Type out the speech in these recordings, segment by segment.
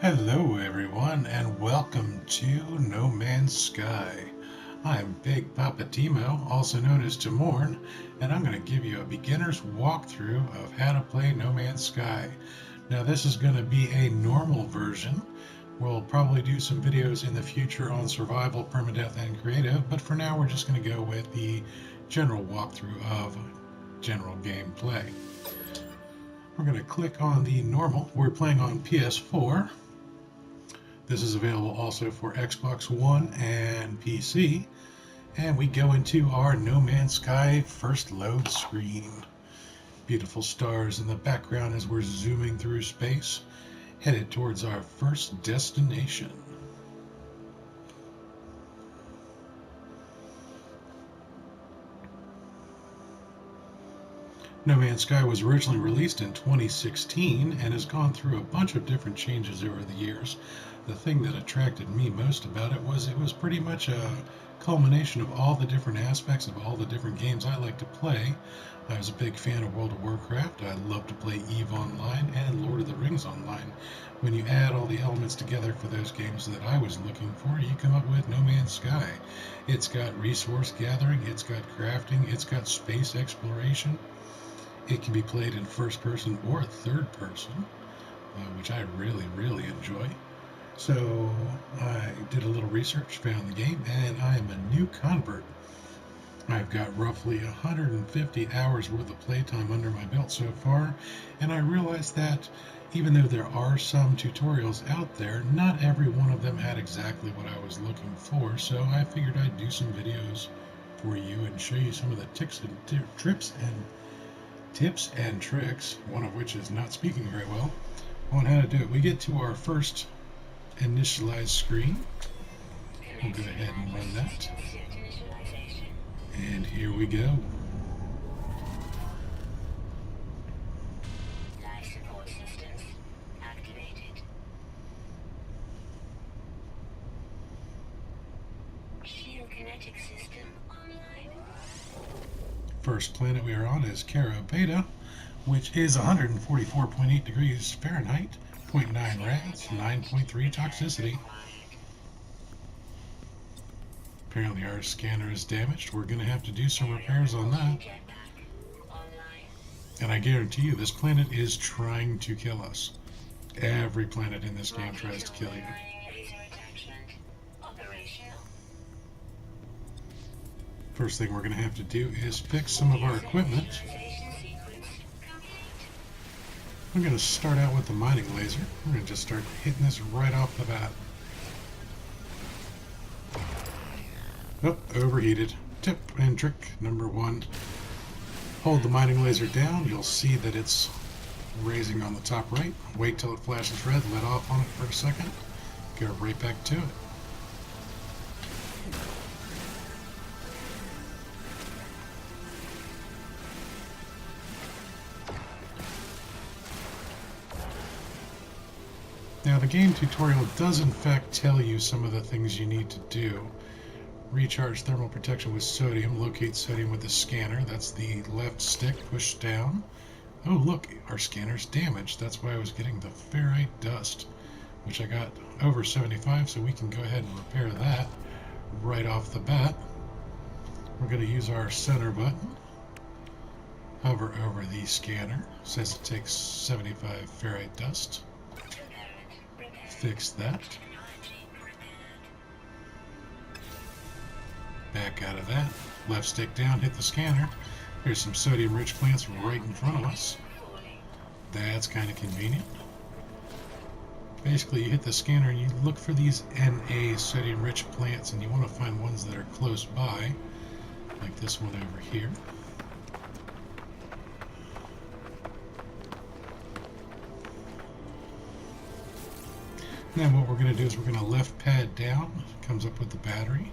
Hello everyone and welcome to No Man's Sky. I'm Big Poppa T-Mo, also known as Timmourne, and I'm going to give you a beginner's walkthrough of how to play No Man's Sky. Now this is going to be a normal version. We'll probably do some videos in the future on survival, permadeath, and creative, but for now we're just going to go with the general walkthrough of general gameplay. We're going to click on the normal. We're playing on PS4. This is available also for Xbox One and PC. And we go into our No Man's Sky first load screen. Beautiful stars in the background as we're zooming through space, headed towards our first destination. No Man's Sky was originally released in 2016 and has gone through a bunch of different changes over the years. The thing that attracted me most about it was pretty much a culmination of all the different aspects of all the different games I like to play. I was a big fan of World of Warcraft. I love to play EVE Online and Lord of the Rings Online. When you add all the elements together for those games that I was looking for, you come up with No Man's Sky. It's got resource gathering, it's got crafting, it's got space exploration. It can be played in first person or third person, which I really enjoy. So I did a little research, found the game, and I am a new convert. I've got roughly 150 hours worth of playtime under my belt so far, and I realized that even though there are some tutorials out there, not every one of them had exactly what I was looking for, so I figured I'd do some videos for you and show you some of the tips and tricks, one of which is not speaking very well, on how to do it. We get to our first initialize screen. We'll go ahead and run that. And here we go. Life support systems activated. Shield kinetic system online. First planet we are on is Cara Beta, which is 144.8 degrees Fahrenheit, 0.9 rads, 9.3 toxicity. Apparently our scanner is damaged. We're going to have to do some repairs on that. And I guarantee you this planet is trying to kill us. Every planet in this game tries to kill you. First thing we're going to have to do is fix some of our equipment. I'm going to start out with the mining laser. We're going to just start hitting this right off the bat. Oh, overheated. Tip and trick number one. Hold the mining laser down. You'll see that it's raising on the top right. Wait till it flashes red. Let off on it for a second. Go right back to it. Now the game tutorial does in fact tell you some of the things you need to do. Recharge thermal protection with sodium. Locate sodium with the scanner. That's the left stick pushed down. Oh look, our scanner's damaged. That's why I was getting the ferrite dust, which I got over 75, so we can go ahead and repair that right off the bat. We're going to use our center button. Hover over the scanner. It says it takes 75 ferrite dust. Fix that. Back out of that. Left stick down, hit the scanner. There's some sodium-rich plants right in front of us. That's kind of convenient. Basically, you hit the scanner and you look for these Na sodium-rich plants, and you want to find ones that are close by, like this one over here. Then what we're going to do is we're going to left pad down. Comes up with the battery.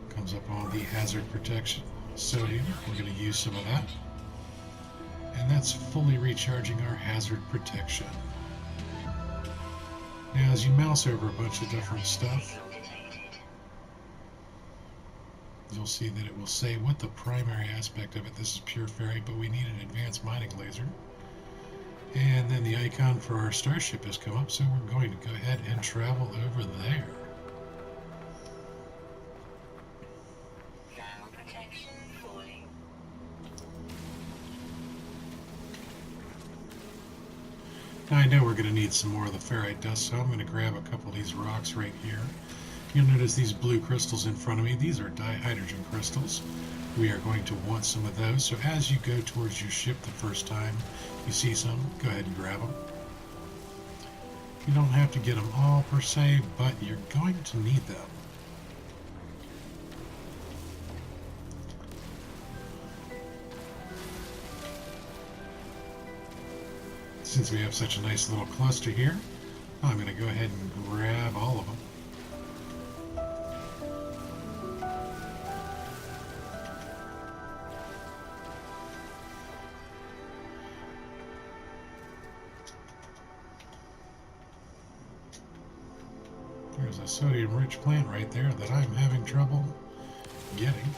Comes up on the hazard protection sodium. We're going to use some of that. And that's fully recharging our hazard protection. Now as you mouse over a bunch of different stuff, you'll see that it will say what the primary aspect of it. This is pure ferrite, but we need an advanced mining laser. And then the icon for our starship has come up, so we're going to go ahead and travel over there. Thermal protection falling. Now I know we're going to need some more of the ferrite dust, so I'm going to grab a couple of these rocks right here. You'll notice these blue crystals in front of me. These are dihydrogen crystals. We are going to want some of those, so as you go towards your ship the first time you see some, go ahead and grab them. You don't have to get them all per se, but you're going to need them. Since we have such a nice little cluster here, I'm going to go ahead and grab all of them. There's a sodium-rich plant right there that I'm having trouble getting,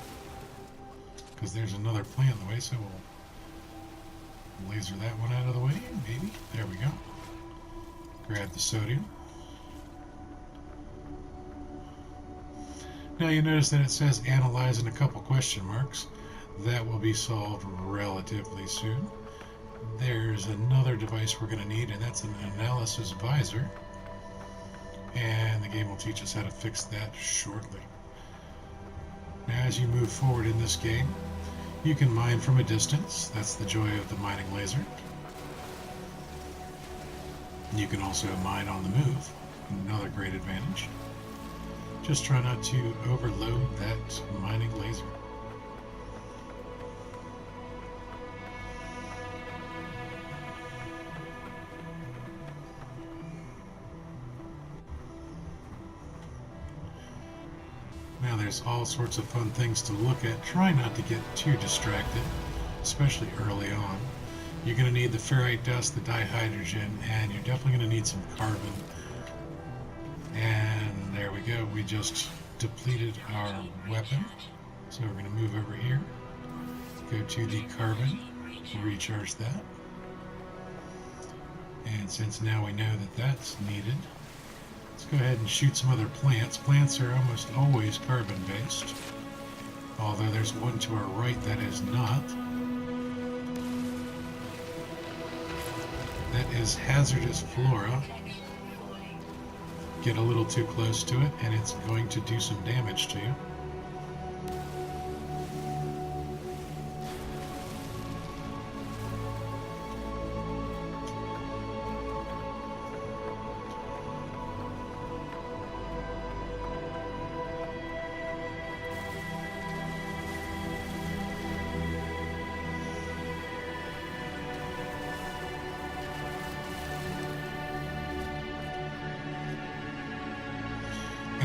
because there's another plant in the way, so we'll laser that one out of the way, maybe. There we go. Grab the sodium. Now you notice that it says analyze and a couple question marks. That will be solved relatively soon. There's another device we're going to need, and that's an analysis visor. And the game will teach us how to fix that shortly. Now as you move forward in this game, you can mine from a distance. That's the joy of the mining laser. You can also mine on the move. Another great advantage. Just try not to overload that mining laser. Now there's all sorts of fun things to look at. Try not to get too distracted, especially early on. You're going to need the ferrite dust, the dihydrogen, and you're definitely going to need some carbon. And there we go. We just depleted our weapon. So we're going to move over here, go to the carbon, recharge that. And since now we know that that's needed, let's go ahead and shoot some other plants. Plants are almost always carbon-based, although there's one to our right that is not. That is hazardous flora. Get a little too close to it and it's going to do some damage to you.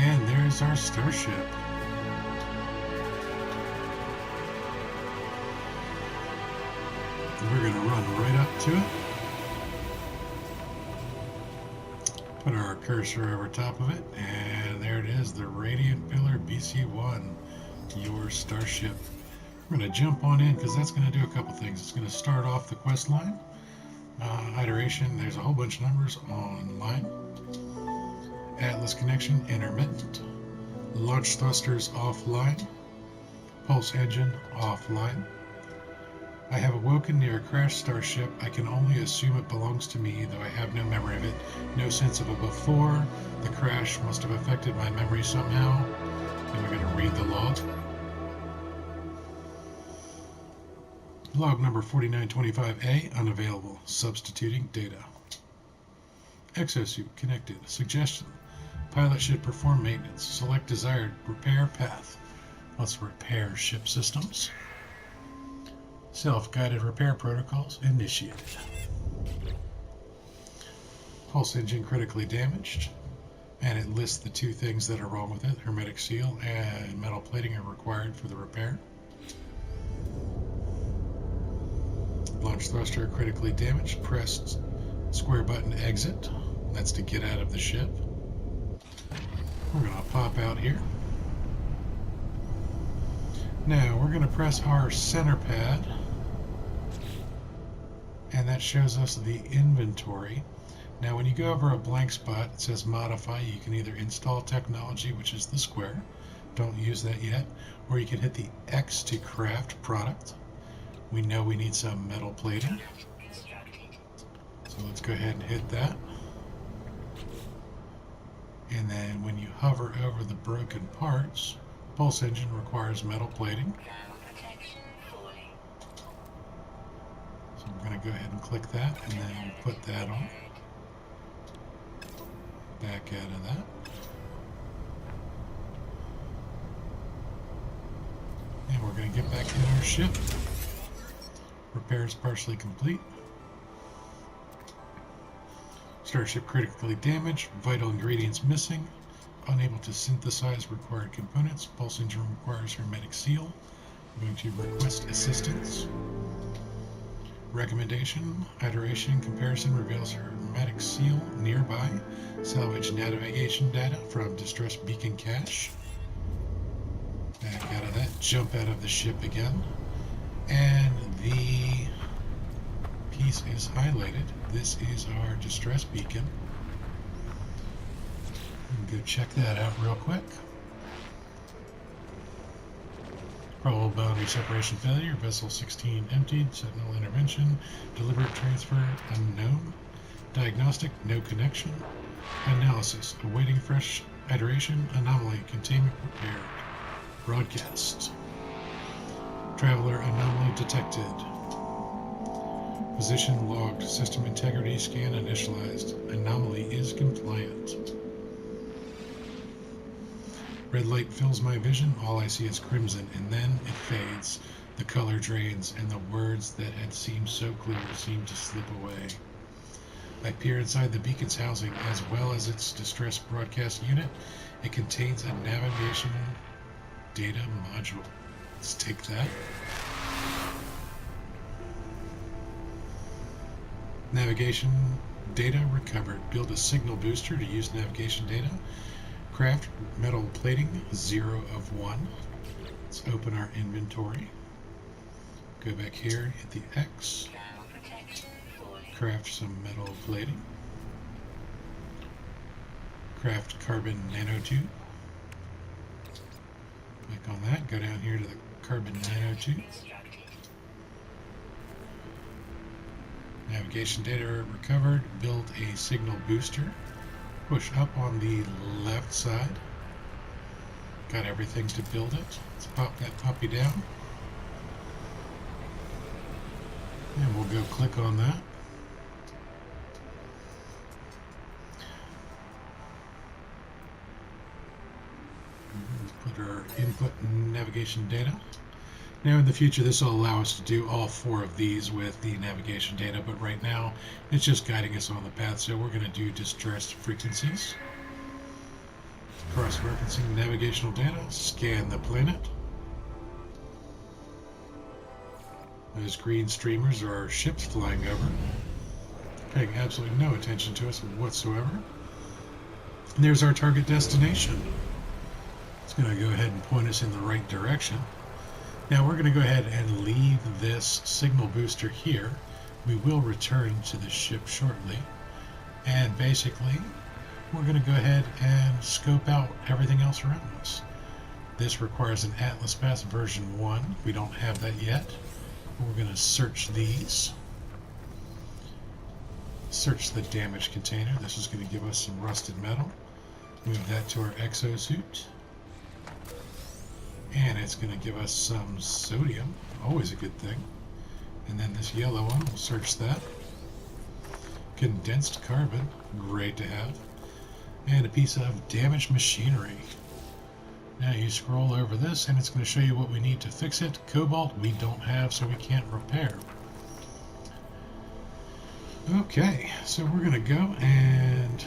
And there's our starship. We're going to run right up to it. Put our cursor over top of it, and there it is, the Radiant Pillar BC-1, your starship. We're going to jump on in because that's going to do a couple things. It's going to start off the quest line. Iteration, there's a whole bunch of numbers online. Atlas connection intermittent. Launch thrusters offline. Pulse engine offline. I have awoken near a crashed starship. I can only assume it belongs to me, though I have no memory of it. No sense of a before. The crash must have affected my memory somehow. And we're going to read the log. Log number 4925A, unavailable. Substituting data. Exosuit connected. Suggestion. Pilot should perform maintenance. Select desired repair path. Let's repair ship systems. Self-guided repair protocols initiated. Pulse engine critically damaged. And it lists the two things that are wrong with it. Hermetic seal and metal plating are required for the repair. Launch thruster critically damaged. Press square button exit. That's to get out of the ship. We're going to pop out here. Now we're going to press our center pad and that shows us the inventory. Now when you go over a blank spot, it says modify. You can either install technology, which is the square, don't use that yet, or you can hit the X to craft product. We know we need some metal plating, so let's go ahead and hit that. And then when you hover over the broken parts, pulse engine requires metal plating. So we're going to go ahead and click that, and then put that on. Back out of that. And we're going to get back in our ship. Repairs partially complete. Starship critically damaged. Vital ingredients missing. Unable to synthesize required components. Pulse engine requires hermetic seal. I'm going to request assistance. Recommendation. Iteration comparison reveals hermetic seal nearby. Salvage navigation data from distress beacon cache. Back out of that. Jump out of the ship again. And the piece is highlighted. This is our distress beacon. Go check that out real quick. Probable boundary separation failure. Vessel 16 emptied. Sentinel intervention. Deliberate transfer unknown. Diagnostic no connection. Analysis awaiting fresh iteration. Anomaly containment repaired. Broadcast. Traveler anomaly detected. Position logged. System integrity scan initialized. Anomaly is compliant. Red light fills my vision. All I see is crimson, and then it fades. The color drains, and the words that had seemed so clear seem to slip away. I peer inside the beacon's housing, as well as its distress broadcast unit. It contains a navigation data module. Let's take that. Navigation data recovered. Build a signal booster to use navigation data. Craft metal plating 0 of 1. Let's open our inventory. Go back here, hit the X. Craft some metal plating. Craft carbon nanotube. Click on that. Go down here to the carbon nanotube. Navigation data recovered. Build a signal booster. Push up on the left side. Got everything to build it. Let's pop that puppy down. And we'll go click on that. Let's put our input navigation data. Now in the future this will allow us to do all 4 of these with the navigation data, but right now it's just guiding us on the path, so we're going to do distress frequencies. Cross-referencing navigational data, scan the planet. Those green streamers are our ships flying over, paying absolutely no attention to us whatsoever. And there's our target destination. It's going to go ahead and point us in the right direction. Now we're going to go ahead and leave this signal booster here. We will return to the ship shortly. And basically, we're going to go ahead and scope out everything else around us. This requires an Atlas Pass version 1. We don't have that yet. We're going to search these. Search the damage container. This is going to give us some rusted metal. Move that to our exosuit. And it's going to give us some sodium, always a good thing. And then this yellow one, we'll search that. Condensed carbon, great to have. And a piece of damaged machinery. Now you scroll over this and it's going to show you what we need to fix it. Cobalt we don't have, so we can't repair. Okay, so we're going to go and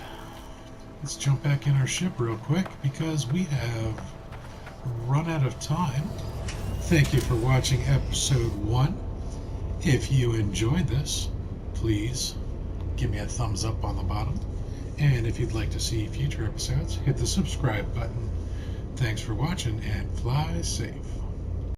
let's jump back in our ship real quick because we have run out of time. Thank you for watching episode 1. If you enjoyed this, please give me a thumbs up on the bottom. And if you'd like to see future episodes, hit the subscribe button. Thanks for watching and fly safe.